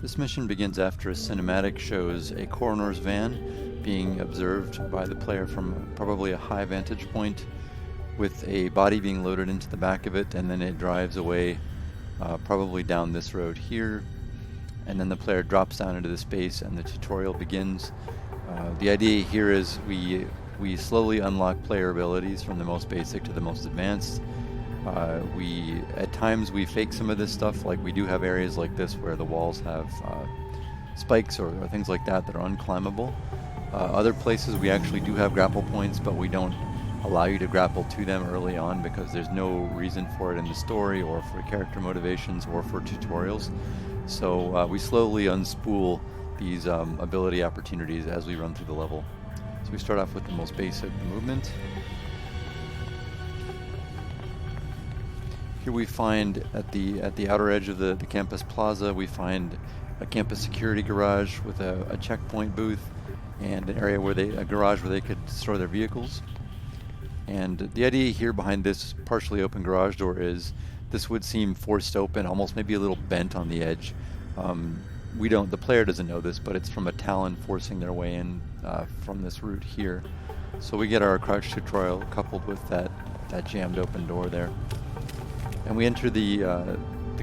This mission begins after a cinematic shows a coroner's van being observed by the player from probably a high vantage point, with a body being loaded into the back of it, and then it drives away, probably down this road here, and then the player drops down into the space and the tutorial begins. The idea here is we slowly unlock player abilities from the most basic to the most advanced. At times we fake some of this stuff, like we do have areas like this where the walls have spikes or things like that that are unclimbable. Other places we actually do have grapple points, but we don't allow you to grapple to them early on because there's no reason for it in the story or for character motivations or for tutorials. So we slowly unspool these ability opportunities as we run through the level. So we start off with the most basic movement. Here we find at the outer edge of the campus plaza, we find a campus security garage with a checkpoint booth and an area a garage where they could store their vehicles. And the idea here behind this partially open garage door is this would seem forced open, almost maybe a little bent on the edge. The player doesn't know this, but it's from a talon forcing their way in from this route here. So we get our crouch tutorial coupled with that jammed open door there. And we enter the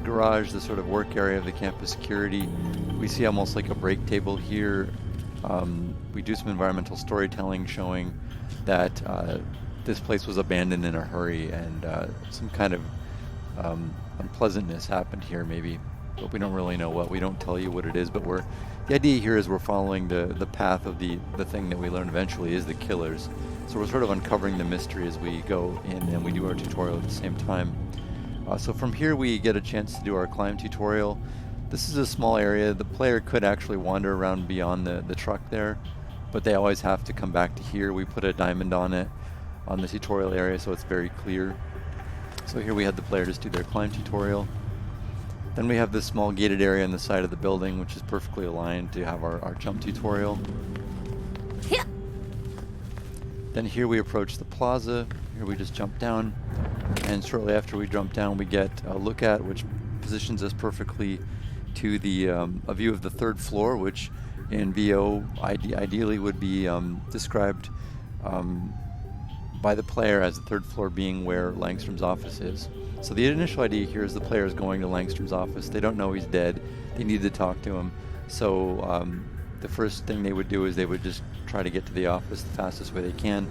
garage, the sort of work area of the campus security. We see almost like a break table here. We do some environmental storytelling showing that this place was abandoned in a hurry and some kind of unpleasantness happened here maybe, but we don't really know what. We don't tell you what it is, but the idea here is we're following the path of the thing that we learn eventually is the killers. So we're sort of uncovering the mystery as we go in and we do our tutorial at the same time. So from here we get a chance to do our climb tutorial. This is a small area. The player could actually wander around beyond the truck there, but they always have to come back to here. We put a diamond on it on the tutorial area so it's very clear. So here we had the player just do their climb tutorial. Then we have this small gated area on the side of the building which is perfectly aligned to have our jump tutorial. Yeah. Then here we approach the plaza. Here we just jump down, and shortly after we jump down we get a look at which positions us perfectly to a view of the third floor, which in VO ideally would be described by the player as the third floor being where Langstrom's office is. So the initial idea here is the player is going to Langstrom's office. They don't know he's dead. They need to talk to him. So the first thing they would do is they would just try to get to the office the fastest way they can,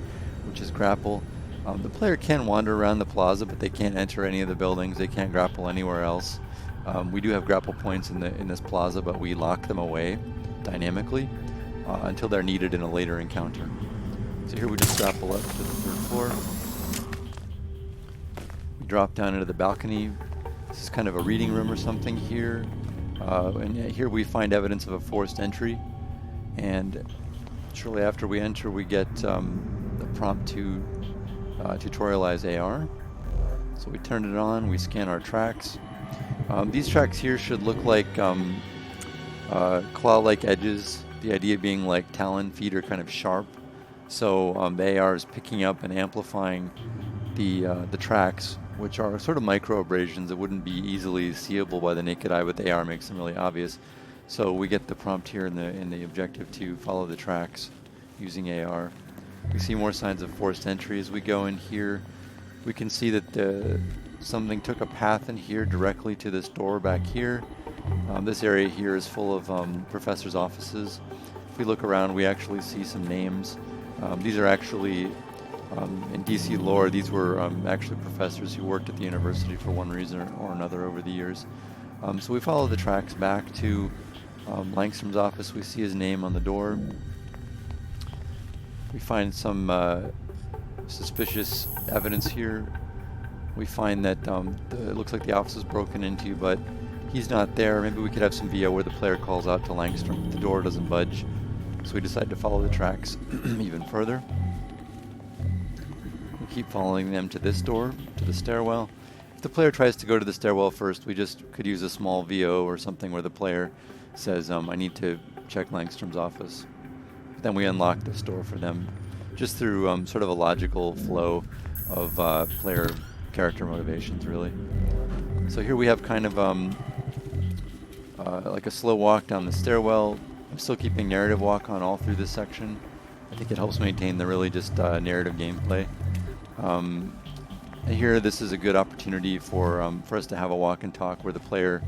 which is grapple. The player can wander around the plaza, but they can't enter any of the buildings. They can't grapple anywhere else. We do have grapple points in this plaza, but we lock them away dynamically until they're needed in a later encounter. So here we just grapple up to the third floor. We drop down into the balcony. This is kind of a reading room or something here. And here we find evidence of a forced entry. And shortly after we enter, we get the prompt to tutorialize AR. So we turn it on, we scan our tracks. These tracks here should look like claw-like edges, the idea being like talon feet are kind of sharp. So the AR is picking up and amplifying the tracks, which are sort of micro abrasions that wouldn't be easily seeable by the naked eye, but the AR makes them really obvious. So we get the prompt here in the objective to follow the tracks using AR. We see more signs of forced entry as we go in here. We can see that something took a path in here directly to this door back here. This area here is full of professors' offices. If we look around, we actually see some names. These are actually, in DC lore, these were actually professors who worked at the university for one reason or another over the years. So we follow the tracks back to Langstrom's office. We see his name on the door. We find some suspicious evidence here. We find that it looks like the office is broken into, but he's not there. Maybe we could have some VO where the player calls out to Langstrom. The door doesn't budge. So we decide to follow the tracks even further. We keep following them to this door, to the stairwell. If the player tries to go to the stairwell first, we just could use a small VO or something where the player says, I need to check Langstrom's office. Then we unlock this door for them, just through sort of a logical flow of player character motivations, really. So here we have kind of like a slow walk down the stairwell. I'm still keeping narrative walk on all through this section. I think it helps maintain the really just narrative gameplay. Here, this is a good opportunity for us to have a walk and talk where the player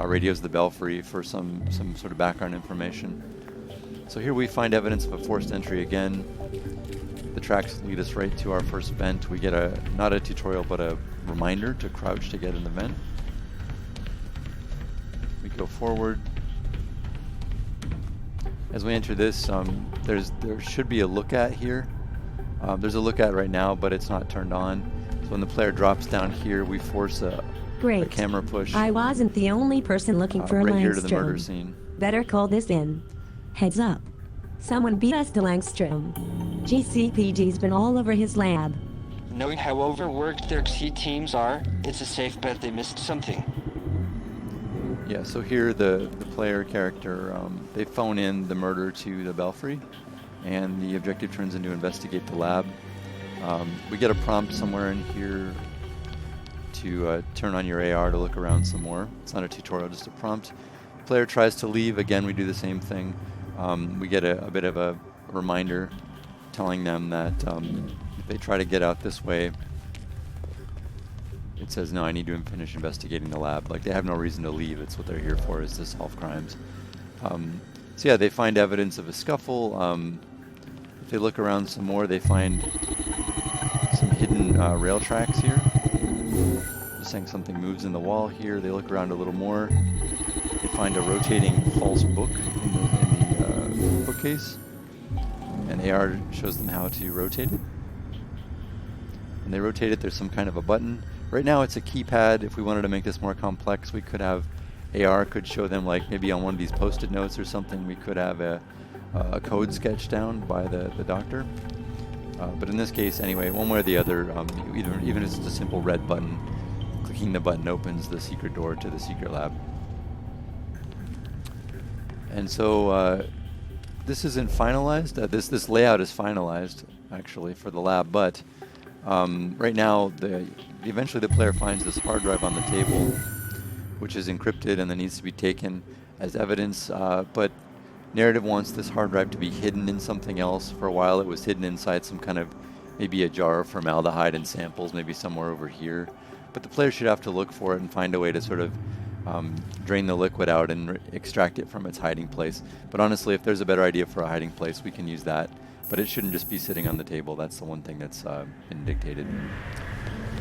radios the belfry for some sort of background information. So here we find evidence of a forced entry again. The tracks lead us right to our first vent. We get not a tutorial, but a reminder to crouch to get in the vent. We go forward. As we enter this, there should be a look at here. There's a look at right now, but it's not turned on. So when the player drops down here, we force a camera push. I wasn't the only person looking for right Langstrom. here to the murder scene. Better call this in. Heads up. Someone beat us to Langstrom. GCPD's been all over his lab. Knowing how overworked their C teams are, it's a safe bet they missed something. Yeah, so here the player character, they phone in the murder to the belfry, and the objective turns into investigate the lab. We get a prompt somewhere in here to turn on your AR to look around some more. It's not a tutorial, just a prompt. The player tries to leave. Again, we do the same thing. We get a bit of a reminder telling them that if they try to get out this way, it says, no, I need to finish investigating the lab. Like, they have no reason to leave. It's what they're here for, is to solve crimes. So yeah, they find evidence of a scuffle. If they look around some more, they find some hidden rail tracks here. Just saying something moves in the wall here. They look around a little more. They find a rotating false book in the bookcase. And AR shows them how to rotate it. When they rotate it, there's some kind of a button. Right now it's a keypad. If we wanted to make this more complex, we could have AR could show them, like maybe on one of these post-it notes or something, we could have a code sketch down by the doctor. But in this case, anyway, one way or the other, even if it's just a simple red button, clicking the button opens the secret door to the secret lab. And so this isn't finalized. This layout is finalized, actually, for the lab, but right now, eventually the player finds this hard drive on the table, which is encrypted and then needs to be taken as evidence, but narrative wants this hard drive to be hidden in something else. For a while it was hidden inside some kind of, maybe a jar of formaldehyde and samples, maybe somewhere over here. But the player should have to look for it and find a way to sort of drain the liquid out and extract it from its hiding place. But honestly, if there's a better idea for a hiding place, we can use that. But it shouldn't just be sitting on the table. That's the one thing that's been dictated.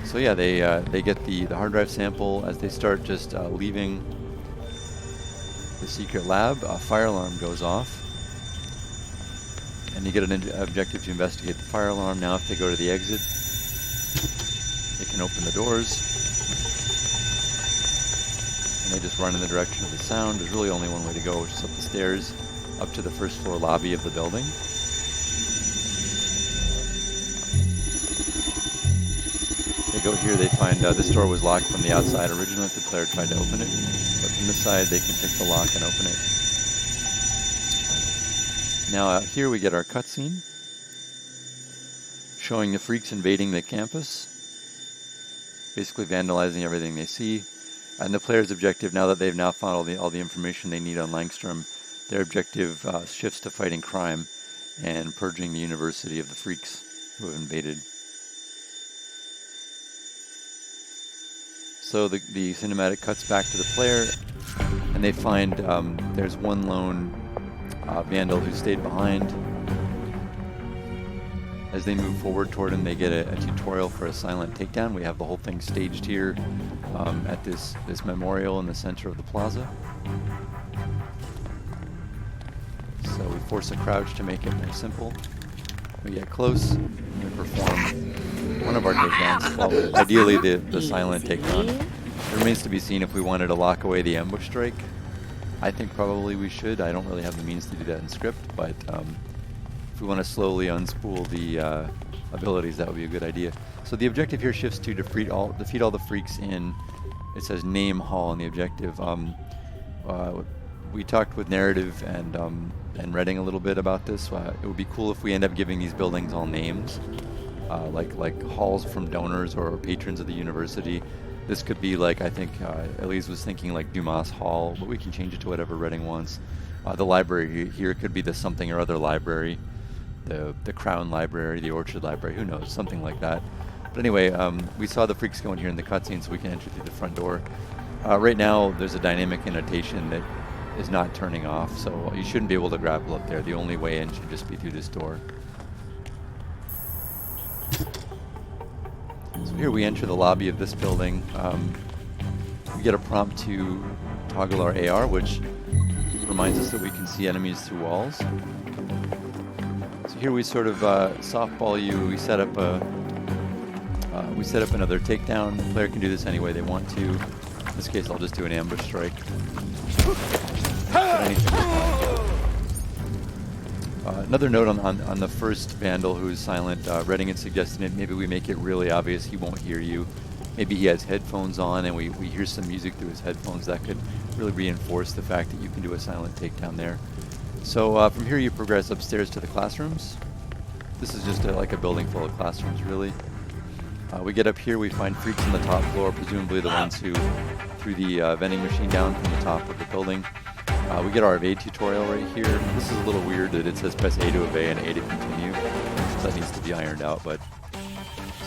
So yeah, they get the hard drive sample. As they start just leaving the secret lab, a fire alarm goes off. And you get an objective to investigate the fire alarm. Now if they go to the exit, they can open the doors. And they just run in the direction of the sound. There's really only one way to go, which is up the stairs, up to the first floor lobby of the building. They go here, they find this door was locked from the outside originally if the player tried to open it. But from this side, they can pick the lock and open it. Now here we get our cutscene, showing the freaks invading the campus, basically vandalizing everything they see. And the player's objective, now that they've now found all the information they need on Langstrom, their objective shifts to fighting crime and purging the university of the freaks who have invaded. So the cinematic cuts back to the player, and they find there's one lone vandal who stayed behind. As they move forward toward him, they get a tutorial for a silent takedown. We have the whole thing staged here at this memorial in the center of the plaza. So we force a crouch to make it more simple. We get close, and we perform one of our takedowns. Well, ideally the silent takedown. It remains to be seen if we wanted to lock away the ambush strike. I think probably we should. I don't really have the means to do that in script, but if we want to slowly unspool the abilities, that would be a good idea. So the objective here shifts to defeat all the freaks in, it says name hall in the objective. We talked with narrative and Redding a little bit about this. It would be cool if we end up giving these buildings all names, like halls from donors or patrons of the university. This could be like, I think Elise was thinking like Dumas Hall, but we can change it to whatever Reading wants. The library here could be the something or other library, the Crown Library, the Orchard Library, who knows, something like that. But anyway, we saw the freaks going here in the cutscene, so we can enter through the front door. Right now, there's a dynamic annotation that is not turning off, so you shouldn't be able to grapple up there. The only way in should just be through this door. So here we enter the lobby of this building. We get a prompt to toggle our AR, which reminds us that we can see enemies through walls. So here we sort of softball you. We set up another takedown. The player can do this any way they want to. In this case, I'll just do an ambush strike. Another note on the first Vandal who's silent. Reading had suggested it. Maybe we make it really obvious he won't hear you. Maybe he has headphones on and we hear some music through his headphones. That could really reinforce the fact that you can do a silent takedown there. So from here you progress upstairs to the classrooms. This is just like a building full of classrooms, really. We get up here, we find freaks on the top floor, presumably the ones who threw the vending machine down from the top of the building. We get our evade tutorial right here. This is a little weird that it says press A to evade and A to continue. That needs to be ironed out, but...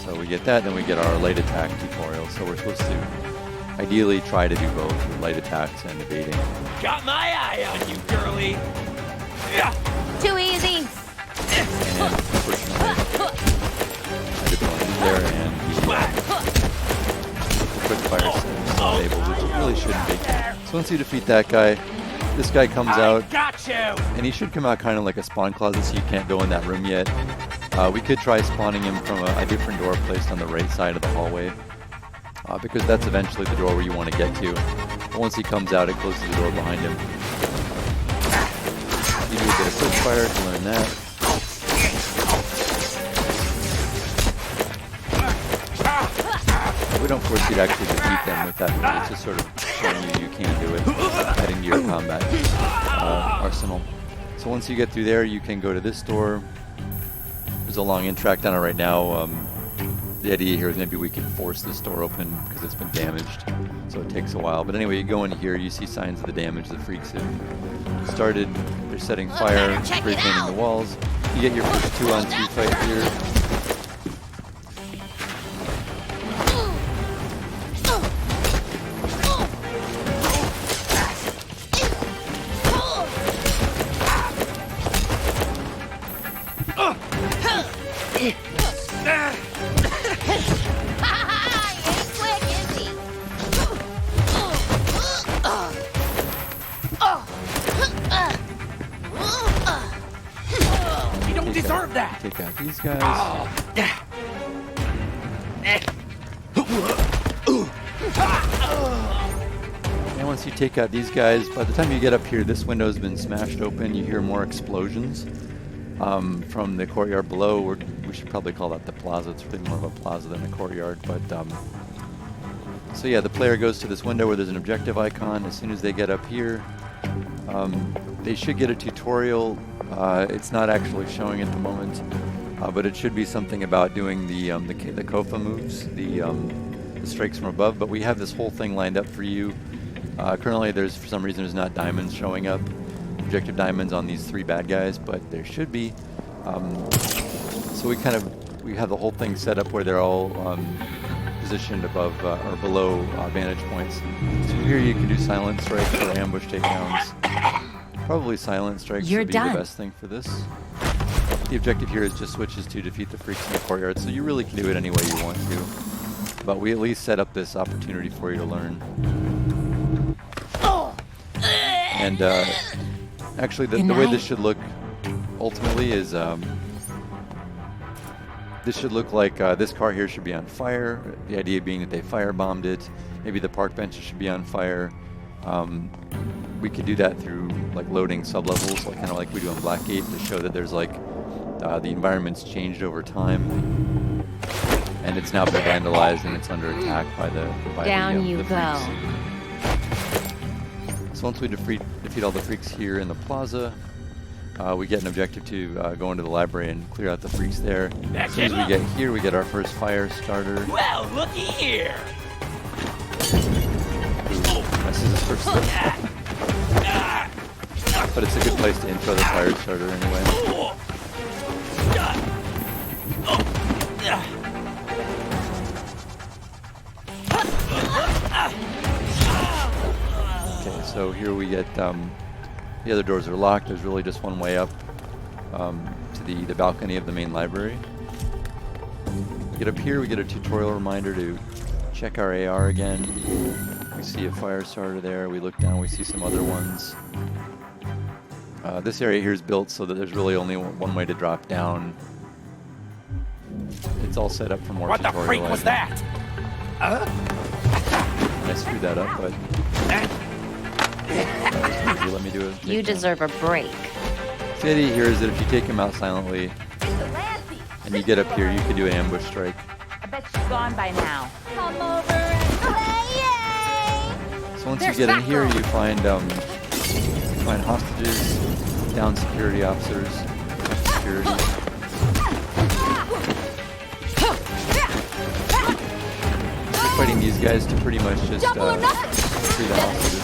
So we get that, then we get our light attack tutorial. So we're supposed to ideally try to do both, with light attacks and evading. Got my eye on you, girly! Too easy! And unfortunately, I did one in there, and the quick fire is not able, which it really shouldn't be. So once you defeat that guy, this guy comes out, Got you! and he should come out kind of like a spawn closet, so you can't go in that room yet. We could try spawning him from a different door placed on the right side of the hallway, because that's eventually the door where you want to get to. But once he comes out, it closes the door behind him. You do a bit of quick fire to learn that. We don't force you to actually defeat them with that move. It's just sort of showing you can do it, adding to your combat arsenal. So once you get through there, you can go to this door. There's a long interact on it right now. The idea here is maybe we can force this door open because it's been damaged, so it takes a while. But anyway, you go in here, you see signs of the damage the freaks have started. They're setting fire, spray painting the walls. You get your first 2-on-2 fight here. Take out these guys. And once you take out these guys, by the time you get up here, this window's been smashed open. You hear more explosions from the courtyard below. We should probably call that the plaza. It's really more of a plaza than a courtyard. But so yeah, the player goes to this window where there's an objective icon. As soon as they get up here, they should get a tutorial. It's not actually showing at the moment, but it should be something about doing the Kofa moves, the strikes from above. But we have this whole thing lined up for you. Currently, for some reason, there's not diamonds showing up, objective diamonds on these 3 bad guys, but there should be. So we have the whole thing set up where they're all positioned above or below vantage points. So here you can do silent strikes or ambush takedowns. Probably silent strikes would be the best thing for this. The objective here is just switches to defeat the freaks in the courtyard, so you really can do it any way you want to. But we at least set up this opportunity for you to learn. And actually, the way this should look ultimately is this should look like this car here should be on fire. The idea being that they firebombed it. Maybe the park benches should be on fire. We could do that through like loading sublevels, like kind of like we do on Blackgate, to show that there's like the environment's changed over time, and it's now been vandalized and it's under attack by the freaks. So once we defeat all the freaks here in the plaza, we get an objective to go into the library and clear out the freaks there. As soon as we get here, we get our first fire starter. Well, looky here! This is his first slip. But it's a good place to intro the fire starter anyway. Okay, so here we get the other doors are locked. There's really just one way up to the balcony of the main library. We get up here, we get a tutorial reminder to check our AR again. We see a fire starter there. We look down, we see some other ones. This area here is built so that there's really only one way to drop down. It's all set up for more tutorial. What the freak was that? I screwed that up, but you let me do it. You deserve a break. So the idea here is that if you take him out silently and you get up here, you can do an ambush strike. I bet she's gone by now. Come over and play, yay! So once you get in here, you find hostages, down security officers, security. You're fighting these guys to pretty much just free the hostages.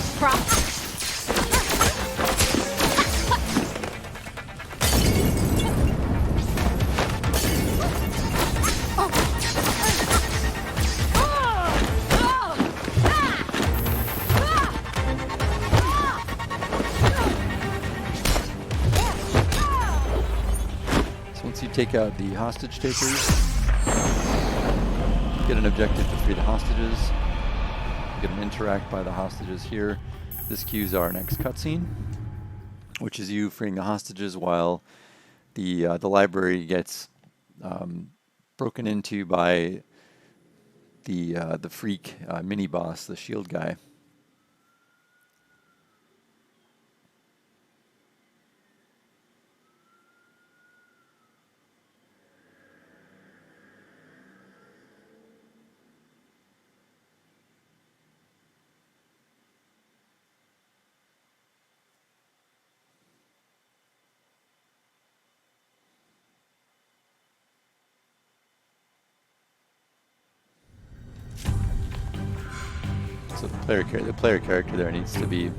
Take out the hostage takers. Get an objective to free the hostages. Get an interact by the hostages here. This cues our next cutscene, which is you freeing the hostages while the library gets broken into by the freak mini boss, the shield guy. So the player character there needs to be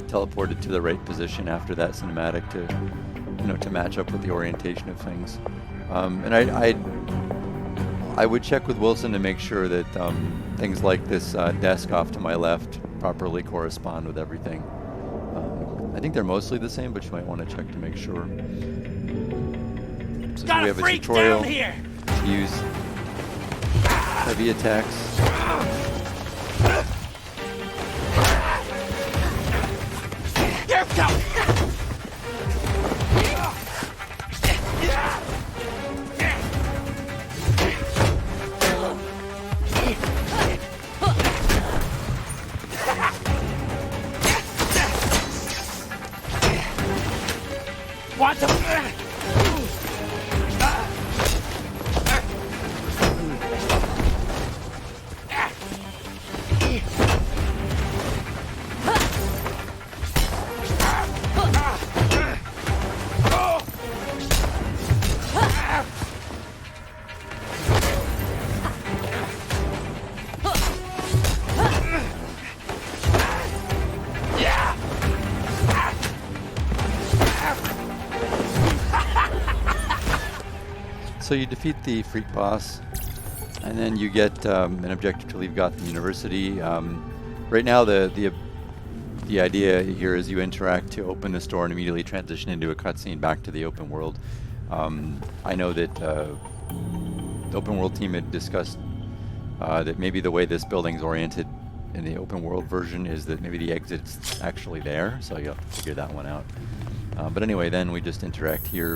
teleported to the right position after that cinematic to match up with the orientation of things. And I would check with Wilson to make sure that things like this desk off to my left properly correspond with everything. I think they're mostly the same, but you might want to check to make sure. So we have a tutorial to use heavy attacks. Want to... So you defeat the freak boss, and then you get an objective to leave Gotham University. Right now, the idea here is you interact to open this door and immediately transition into a cutscene back to the open world. I know that the open world team had discussed that maybe the way this building's oriented in the open world version is that maybe the exit's actually there, so you'll have to figure that one out. But anyway, then we just interact here.